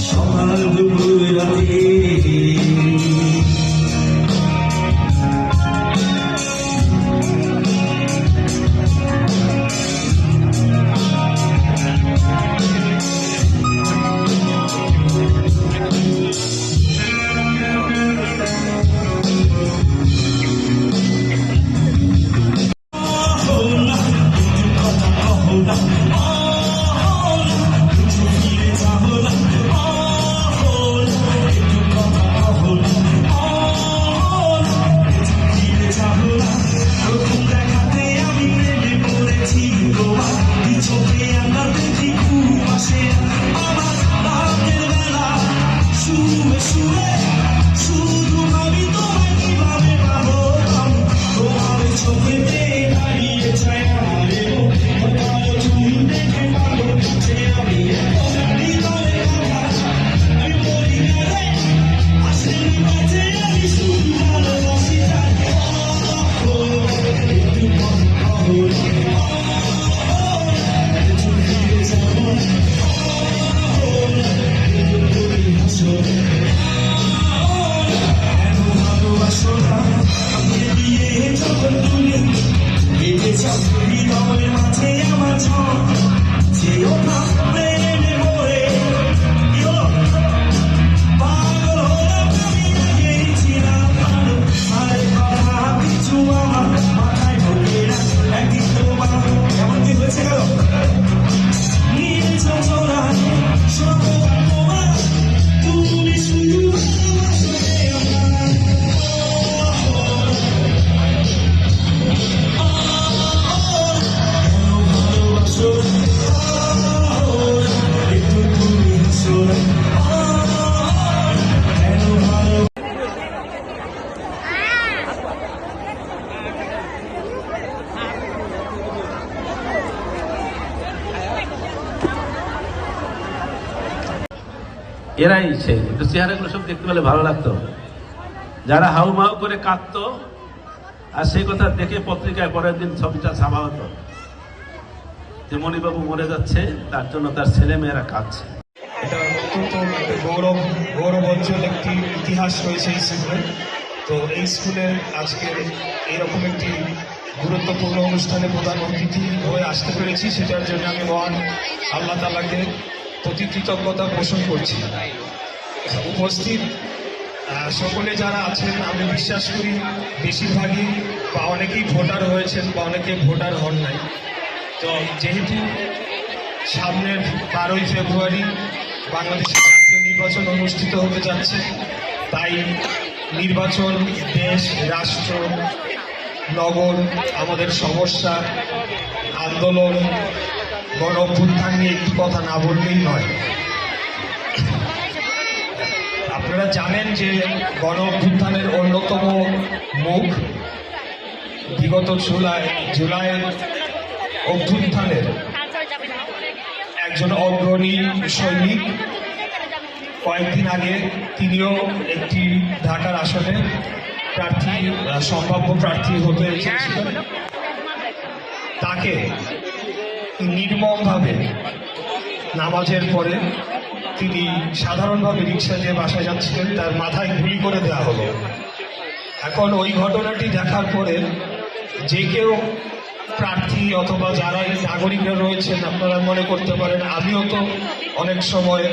সকাল দুপুর রাতে এরাই সে একটু চেহারাগুলো সব দেখতে পেলে ভালো লাগতো, যারা হাউমাউ করে কাঁদতো আর সেই কথা দেখে পত্রিকায় পরের দিন ছবিটা ছাপা হতো যে মণিবাবু মরে যাচ্ছে, তার জন্য তার ছেলে মেয়েরা কাঁদছে। এটা অত্যন্ত গৌরবোজ্জ্বল একটি ইতিহাস রয়েছে এই স্কুলে। তো এই স্কুলের আজকে এরকম একটি গুরুত্বপূর্ণ অনুষ্ঠানে প্রধান অতিথি হয়ে আসতে পেরেছি, সেটার জন্য আমি মহান আল্লাহ তাআলাকে প্রতি কৃতজ্ঞতা পোষণ করছি। উপস্থিত সকলে যারা আছেন আমি বিশ্বাস করি বেশিরভাগই বা অনেকেই ভোটার হয়েছেন বা অনেকে ভোটার হন নাই। তো যেহেতু সামনের 12ই ফেব্রুয়ারি বাংলাদেশের জাতীয় নির্বাচন অনুষ্ঠিত হতে যাচ্ছে, তাই নির্বাচন, দেশ, রাষ্ট্র, নগর, আমাদের সমস্যা, আন্দোলন, গণ অভ্যুত্থান নিয়ে একটু কথা না বললেই নয়। আপনারা জানেন যে গণ অভ্যুত্থানের অন্যতম মুখ বিগত জুলাই অভ্যুত্থানের একজন অগ্রণী সৈনিক, কয়েকদিন আগে তিনিও একটি ঢাকার আসনে সম্ভাব্য প্রার্থী হতে চেয়েছিলেন। তাকে নির্মমভাবে নামাজের পরে তিনি সাধারণভাবে রিক্সা দিয়ে বাসায় যাচ্ছিলেন, তার মাথায় গুলি করে দেওয়া হলো। এখন ওই ঘটনাটি দেখার পরে যে কেউ প্রার্থী অথবা যারা নাগরিকরা রয়েছেন, আপনারা মনে করতে পারেন আমিও তো অনেক সময়